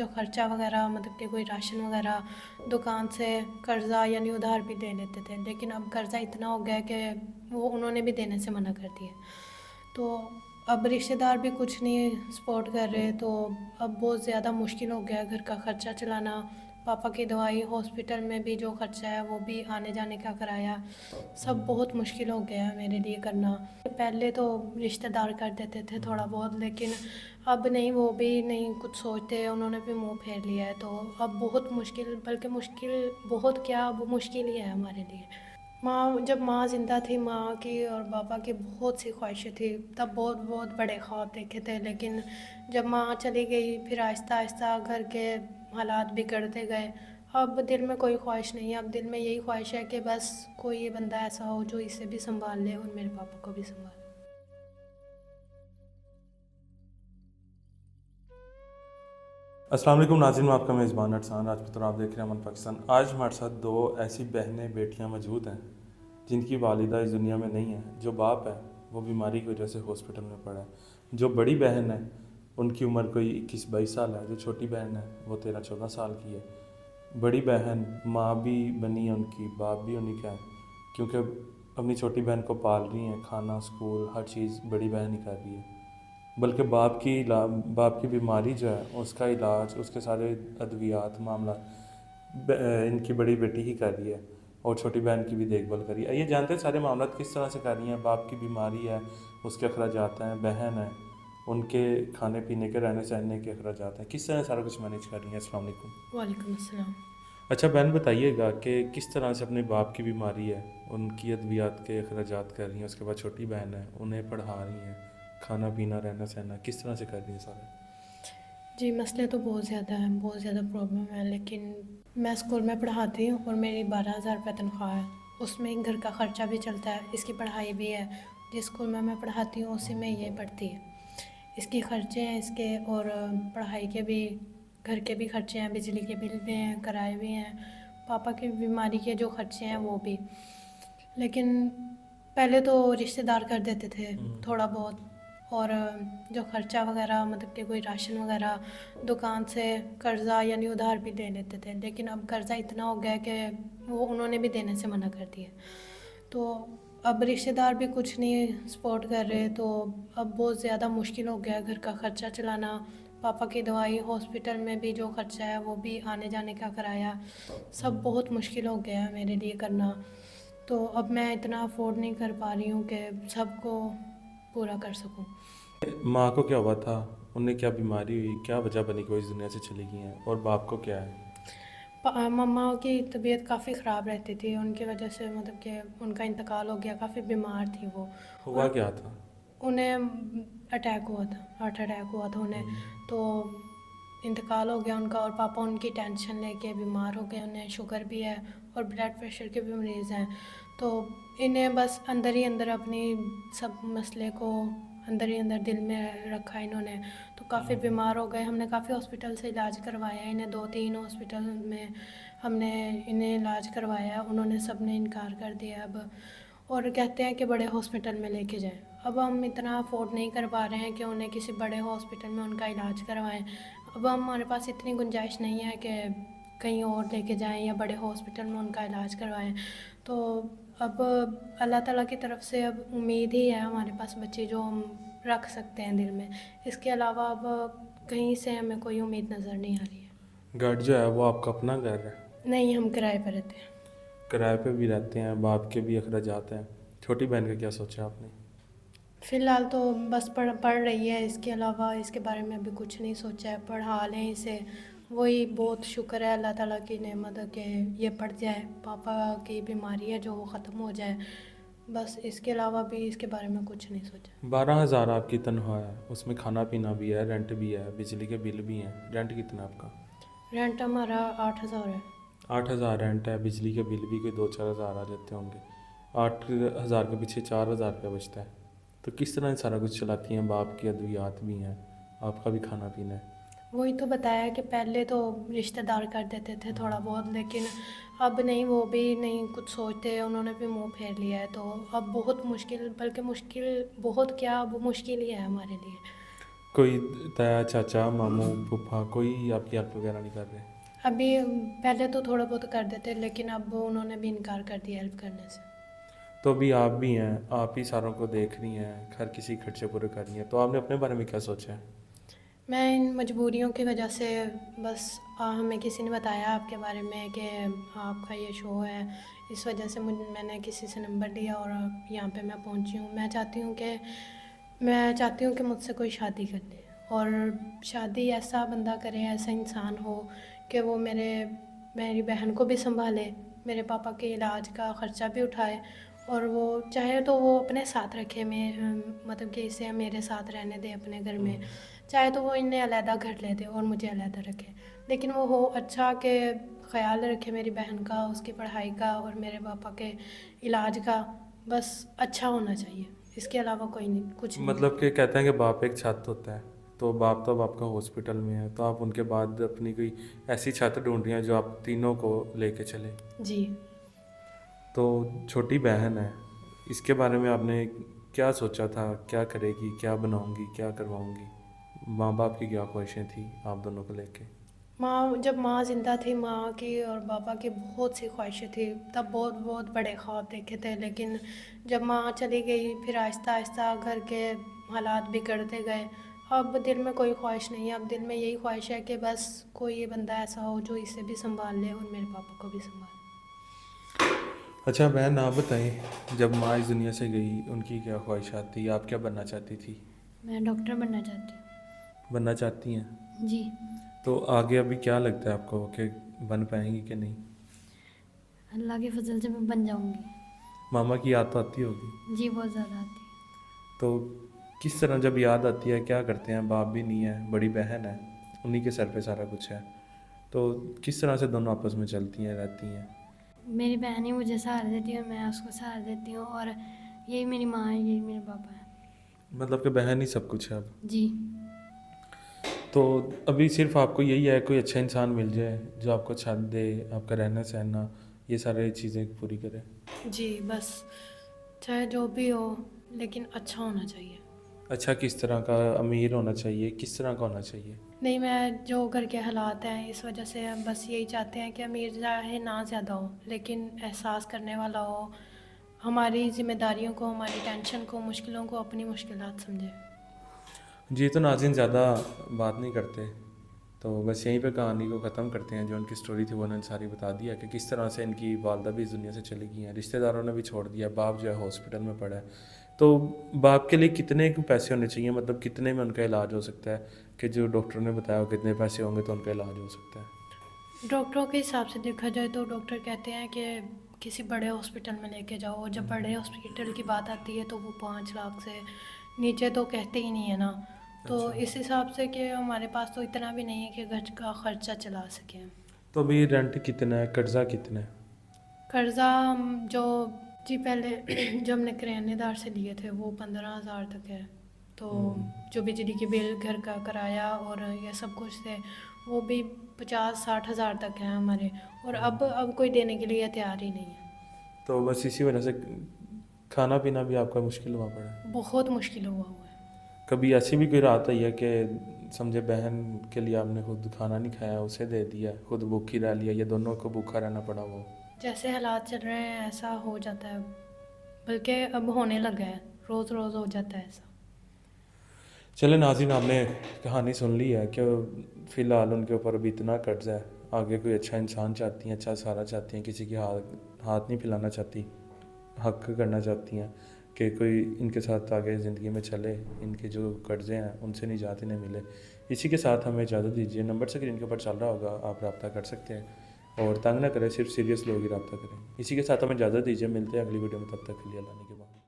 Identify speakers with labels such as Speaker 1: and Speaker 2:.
Speaker 1: جو خرچہ وغیرہ مطلب کہ کوئی راشن وغیرہ دکان سے قرضہ یعنی ادھار بھی دے لیتے تھے، لیکن اب قرضہ اتنا ہو گیا کہ وہ انہوں نے بھی دینے سے منع کر دیا، تو اب رشتہ دار بھی کچھ نہیں سپورٹ کر رہے، تو اب بہت زیادہ مشکل ہو گیا گھر کا خرچہ چلانا، پاپا کی دوائی، ہاسپٹل میں بھی جو خرچہ ہے وہ بھی، آنے جانے کا کرایہ، سب بہت مشکل ہو گیا ہے میرے لیے کرنا۔ پہلے تو رشتہ دار کر دیتے تھے تھوڑا بہت، لیکن اب نہیں، وہ بھی نہیں کچھ سوچتے، انہوں نے بھی منہ پھیر لیا ہے، تو اب بہت مشکل، بلکہ مشکل بہت کیا، اب مشکل ہی ہے ہمارے لیے۔ جب ماں زندہ تھی، ماں کی اور پاپا کی بہت سی خواہشیں تھی، تب بہت بہت بڑے خواب دیکھے تھے، لیکن جب ماں چلی گئی پھر آہستہ آہستہ گھر کے حالات بگڑتے گئے، اب دل میں کوئی خواہش نہیں ہے، اب دل میں یہی خواہش ہے کہ بس کوئی بندہ ایسا ہو جو اسے بھی سنبھال لے اور میرے پاپا کو بھی سنبھال لے۔
Speaker 2: السلام علیکم ناظرین، میں آپ کا میزبان احسان راجپوت، آپ دیکھ رہے ہیں امن پاکستان۔ آج ہمارے ساتھ دو ایسی بہنیں بیٹیاں موجود ہیں جن کی والدہ اس دنیا میں نہیں ہے۔ جو باپ ہے وہ بیماری کی وجہ سے ہاسپٹل میں پڑا ہے۔ جو بڑی بہن ہے ان کی عمر کوئی 21-22 سال ہے۔ جو چھوٹی بہن ہے وہ 13-14 سال کی ہے۔ بڑی بہن ماں بھی بنی ہے ان کی، باپ بھی انہیں کا ہے، کیونکہ اپنی چھوٹی بہن کو پال رہی ہیں، کھانا، اسکول، ہر چیز بڑی بہن ہی کر رہی ہے۔ بلکہ باپ کی بیماری جو ہے اس کا علاج، اس کے سارے ادویات، معاملات ان کی بڑی بیٹی ہی کر رہی ہے، اور چھوٹی بہن کی بھی دیکھ بھال کر رہی ہے۔ یہ جانتے ہیں سارے معاملات کس طرح سے کر رہی ہیں؟ باپ کی بیماری ہے، اس کے اخراجات ہیں، بہن ہے، ان کے کھانے پینے کے، رہنے سہنے کے اخراجات ہیں، کس طرح سارا کچھ مینیج کر رہی ہیں۔ السلام علیکم۔
Speaker 1: وعلیکم السلام۔
Speaker 2: اچھا بہن، بتائیے گا کہ کس طرح سے اپنے باپ کی بیماری ہے، ان کی ادویات کے اخراجات کر رہی ہیں، اس کے بعد چھوٹی بہن ہے، انہیں پڑھا رہی ہیں، کھانا پینا، رہنا سہنا کس طرح سے کر رہی ہیں سارے؟
Speaker 1: جی، مسئلے تو بہت زیادہ ہیں، بہت زیادہ پرابلم ہے، لیکن میں اسکول میں پڑھاتی ہوں اور میری 12,000 روپے تنخواہ ہے، اس میں گھر کا خرچہ بھی چلتا ہے، اس کی پڑھائی بھی ہے، جس اسکول میں میں پڑھاتی ہوں اسی میں یہ پڑھتی ہے، اس کی خرچے ہیں اس کے، اور پڑھائی کے بھی، گھر کے بھی خرچے ہیں، بجلی کے بل بھی ہیں، کرائے بھی ہیں، پاپا کی بیماری کے جو خرچے ہیں وہ بھی۔ لیکن پہلے تو رشتہ دار کر دیتے تھے تھوڑا بہت، اور جو خرچہ وغیرہ مطلب کہ کوئی راشن وغیرہ دکان سے قرضہ یعنی ادھار بھی دے لیتے تھے، لیکن اب قرضہ اتنا ہو گیا کہ وہ انہوں نے بھی دینے سے منع کر دیا، تو اب رشتہ دار بھی کچھ نہیں سپورٹ کر رہے، تو اب بہت زیادہ مشکل ہو گیا گھر کا خرچہ چلانا، پاپا کی دوائی، ہاسپٹل میں بھی جو خرچہ ہے وہ بھی، آنے جانے کا کرایہ، سب بہت مشکل ہو گیا ہے میرے لیے کرنا، تو اب میں اتنا افورڈ نہیں کر پا رہی ہوں کہ سب کو پورا کر سکوں۔
Speaker 2: ماں کو کیا ہوا تھا؟ انہیں کیا بیماری ہوئی؟ کیا وجہ بنی کہ وہ اس دنیا سے چلی گئی ہیں؟ اور باپ کو کیا ہے؟
Speaker 1: مما کی طبیعت کافی خراب رہتی تھی، ان کی وجہ سے مطلب کہ ان کا انتقال ہو گیا، کافی بیمار تھی وہ، اور
Speaker 2: ہوا کیا تھا؟
Speaker 1: انہیں اٹیک ہوا تھا، ہارٹ اٹیک ہوا تھا انہیں، تو انتقال ہو گیا ان کا، اور پاپا ان کی ٹینشن لے کے بیمار ہو گئے، انہیں شوگر بھی ہے اور بلڈ پریشر کے بھی مریض ہیں، تو انہیں بس اندر ہی اندر اپنی سب مسئلے کو اندر ہی اندر دل میں رکھا انہوں نے، تو کافی بیمار ہو گئے، ہم نے کافی ہاسپٹل سے علاج کروایا انہیں، 2-3 ہاسپٹل میں ہم نے انہیں علاج کروایا، انہوں نے سب نے انکار کر دیا اب، اور کہتے ہیں کہ بڑے ہاسپٹل میں لے کے جائیں، اب ہم اتنا افورڈ نہیں کر پا رہے ہیں کہ انہیں کسی بڑے ہاسپٹل میں ان کا علاج کروائیں، اب ہمارے پاس اتنی گنجائش نہیں ہے کہ کہیں اور لے کے جائیں یا بڑے ہاسپٹل میں ان کا علاج کروائیں، تو اب اللہ تعالیٰ کی طرف سے اب امید ہی ہے ہمارے پاس بچی جو ہم رکھ سکتے ہیں دل میں، اس کے علاوہ اب کہیں سے ہمیں کوئی امید نظر نہیں آ رہی ہے۔
Speaker 2: گھر جو ہے وہ آپ کا اپنا گھر ہے؟
Speaker 1: نہیں، ہم کرائے پر رہتے ہیں۔
Speaker 2: کرائے پہ بھی رہتے ہیں، باپ کے بھی اخراجات ہیں۔ چھوٹی بہن کا کیا سوچا آپ نے؟
Speaker 1: فی الحال تو بس پڑھ رہی ہے، اس کے علاوہ اس کے بارے میں ابھی کچھ نہیں سوچا ہے، پڑھا لیں اسے، وہی بہت شکر ہے اللہ تعالیٰ کی نعمت کہ یہ پڑھ جائے، پاپا کی بیماری ہے جو وہ ختم ہو جائے، بس اس کے علاوہ بھی اس کے بارے میں کچھ نہیں سوچا۔
Speaker 2: 12,000 آپ کی تنخواہ ہے، اس میں کھانا پینا بھی ہے، رینٹ بھی ہے، بجلی کے بل بھی ہیں۔ رینٹ کتنا آپ کا؟
Speaker 1: رینٹ ہمارا 8,000 ہے۔
Speaker 2: 8,000 رینٹ ہے، بجلی کے بل بھی کوئی 2-4 ہزار آ جاتے ہوں گے۔ 8,000 کے پیچھے 4,000 روپیہ بچتا ہے، تو کس طرح سارا کچھ چلاتی ہیں؟ باپ کی ادویات بھی ہیں، آپ کا بھی کھانا پینا ہے۔
Speaker 1: وہی تو بتایا کہ پہلے تو رشتہ دار کر دیتے تھے تھوڑا بہت، لیکن اب نہیں، وہ بھی نہیں کچھ سوچتے، انہوں نے بھی منہ پھیر لیا ہے، تو اب بہت مشکل، بلکہ مشکل بہت کیا، اب مشکل ہی ہے ہمارے لیے۔
Speaker 2: کوئی تایا چاچا ماموں پھوپھا کوئی آپ کی ہیلپ وغیرہ نہیں کر رہے؟
Speaker 1: ابھی پہلے تو تھوڑا بہت کر دیتے لیکن اب انہوں نے بھی انکار کر دیا ہیلپ کرنے سے.
Speaker 2: تو ابھی آپ بھی ہیں، آپ ہی ساروں کو دیکھ رہی ہیں، ہر کسی خرچے پورے کر رہی ہیں، تو آپ نے اپنے بارے میں کیا سوچا ہے؟
Speaker 1: میں ان مجبوریوں کی وجہ سے بس ہمیں کسی نے بتایا آپ کے بارے میں کہ آپ کا یہ شو ہے، اس وجہ سے میں نے کسی سے نمبر لیا اور یہاں پہ میں پہنچی ہوں. میں چاہتی ہوں کہ مجھ سے کوئی شادی کر لے اور شادی ایسا بندہ کرے، ایسا انسان ہو کہ وہ میری بہن کو بھی سنبھالے، میرے پاپا کے علاج کا خرچہ بھی اٹھائے اور وہ چاہے تو وہ اپنے ساتھ رکھے، مطلب کہ اسے میرے ساتھ رہنے دے اپنے گھر میں، چاہے تو وہ انہیں علیحدہ گھر لے دے اور مجھے علیحدہ رکھے، لیکن وہ ہو اچھا کہ خیال رکھے میری بہن کا، اس کی پڑھائی کا اور میرے پاپا کے علاج کا. بس اچھا ہونا چاہیے، اس کے علاوہ کوئی نہیں، کچھ نہیں.
Speaker 2: مطلب کہ کہتے ہیں کہ باپ ایک چھت ہوتا ہے، تو باپ تو اب آپ کا ہاسپٹل میں ہے، تو آپ ان کے بعد اپنی کوئی ایسی چھت ڈھونڈ رہی ہیں جو آپ تینوں کو لے کے چلے.
Speaker 1: جی.
Speaker 2: تو چھوٹی بہن ہے، اس کے بارے میں آپ نے کیا سوچا تھا، کیا کرے گی، کیا بناؤں گی، کیا کرواؤں گی؟ ماں باپ کی کیا خواہشیں تھیں آپ دونوں کو لے کے؟
Speaker 1: جب ماں زندہ تھی، ماں کی اور پاپا کی بہت سی خواہشیں تھیں، تب بہت بہت بڑے خواب دیکھے تھے، لیکن جب ماں چلی گئی پھر آہستہ آہستہ گھر کے حالات بگڑتے گئے. اب دل میں کوئی خواہش نہیں ہے، اب دل میں یہی خواہش ہے کہ بس کوئی بندہ ایسا ہو جو اسے بھی سنبھال لے اور میرے پاپا کو بھی سنبھال لے.
Speaker 2: اچھا بہن، آپ بتائیں، جب ماں اس دنیا سے گئی ان کی کیا خواہشات تھی، آپ کیا بننا چاہتی تھی؟
Speaker 1: میں ڈاکٹر بننا چاہتی ہوں.
Speaker 2: بننا چاہتی ہیں؟
Speaker 1: جی.
Speaker 2: تو آگے ابھی کیا لگتا ہے آپ کو کہ بن پائیں گی کہ نہیں؟
Speaker 1: اللہ کے فضل سے میں بن جاؤں گی.
Speaker 2: ماما کی یاد تو آتی ہوگی؟
Speaker 1: جی بہت زیادہ آتی ہے.
Speaker 2: تو کس طرح جب یاد آتی ہے کیا کرتے ہیں؟ باپ بھی نہیں ہے، بڑی بہن ہے، انہی کے سر پہ سارا کچھ ہے، تو کس طرح سے دونوں آپس میں چلتی ہیں، رہتی ہیں؟
Speaker 1: میری بہن ہی مجھے سہارا دیتی ہے، میں اس کو سہارا دیتی ہوں، اور یہی میری ماں ہے، یہی میرے پاپا ہے.
Speaker 2: مطلب کہ بہن ہی سب کچھ ہے اب؟
Speaker 1: جی.
Speaker 2: تو ابھی صرف آپ کو یہی ہے کوئی اچھا انسان مل جائے جو آپ کو چھت دے، آپ کا رہنا سہنا یہ سارے چیزیں پوری کرے؟
Speaker 1: جی بس چاہے جو بھی ہو لیکن اچھا ہونا چاہیے.
Speaker 2: اچھا کس طرح کا؟ امیر ہونا چاہیے؟ کس طرح کا ہونا چاہیے؟
Speaker 1: نہیں، میں جو گھر کے حالات ہیں اس وجہ سے ہم بس یہی چاہتے ہیں کہ امیر چاہے نہ زیادہ ہو لیکن احساس کرنے والا ہو، ہماری ذمہ داریوں کو، ہماری ٹینشن کو، مشکلوں کو اپنی مشکلات سمجھے.
Speaker 2: جی تو ناظرین، زیادہ بات نہیں کرتے، تو بس یہیں پہ کہانی کو ختم کرتے ہیں. جو ان کی سٹوری تھی وہ انہوں نے ساری بتا دیا کہ کس طرح سے ان کی والدہ بھی اس دنیا سے چلی گئی ہیں، رشتہ داروں نے بھی چھوڑ دیا، باپ جو ہے ہاسپٹل میں پڑا ہے. تو باپ کے لیے کتنے پیسے ہونے چاہیے، مطلب کتنے میں ان کا علاج ہو سکتا ہے کہ جو ڈاکٹر نے بتایا وہ کتنے پیسے ہوں گے تو ان کا علاج ہو سکتا ہے؟
Speaker 1: ڈاکٹروں کے حساب سے دیکھا جائے تو ڈاکٹر کہتے ہیں کہ کسی بڑے ہاسپٹل میں لے کے جاؤ، جب بڑے ہاسپٹل کی بات آتی ہے تو وہ 5 لاکھ سے نیچے تو کہتے ہی نہیں ہے نا. تو اس حساب سے کہ ہمارے پاس تو اتنا بھی نہیں ہے کہ گھر کا خرچہ چلا سکیں.
Speaker 2: تو ابھی رینٹ کتنا ہے، قرضہ کتنا ہے؟
Speaker 1: قرضہ جی پہلے جو ہم نے کریانے دار سے لیے تھے وہ 15,000 تک ہے. تو جو بجلی کی بل، گھر کا کرایہ اور یہ سب کچھ تھے وہ بھی 50-60 ہزار تک ہیں ہمارے، اور اب کوئی دینے کے لیے تیار ہی نہیں ہے.
Speaker 2: تو بس اسی وجہ سے کھانا پینا بھی آپ کا مشکل ہوا پڑا ہے؟
Speaker 1: بہت مشکل ہوا ہے.
Speaker 2: کبھی ایسی بھی کوئی رات آئی ہے کہ سمجھے بہن کے لیے آپ نے خود کھانا نہیں کھایا، اسے دے دیا، خود بھوکی رہ لیا، یا دونوں کو بھوکا رہنا پڑا؟ وہ
Speaker 1: جیسے حالات چل رہے ہیں ایسا ہو جاتا ہے، بلکہ اب ہونے لگا ہے، روز روز ہو جاتا ہے ایسا.
Speaker 2: چلے ناظرین، آپ نے کہانی سن لی ہے کہ فی الحال ان کے اوپر ابھی اتنا قرض ہے، آگے کوئی اچھا انسان چاہتی ہیں، اچھا سہارا چاہتی ہیں، کسی کی ہاتھ نہیں پھیلانا چاہتی، حق کرنا چاہتی ہیں کہ کوئی ان کے ساتھ آگے زندگی میں چلے، ان کے جو قرضے ہیں ان سے نجات انہیں ملے. اسی کے ساتھ ہمیں اجازت دیجیے. نمبر اسکرین کے اوپر چل رہا ہوگا، آپ رابطہ کر سکتے ہیں، اور تنگ نہ کریں، صرف سیریس لوگ ہی رابطہ کریں. اسی کے ساتھ ہمیں اجازت دیجیے، ملتے ہیں اگلی ویڈیو میں، تب تک کے لیے اللہ نے کے بعد.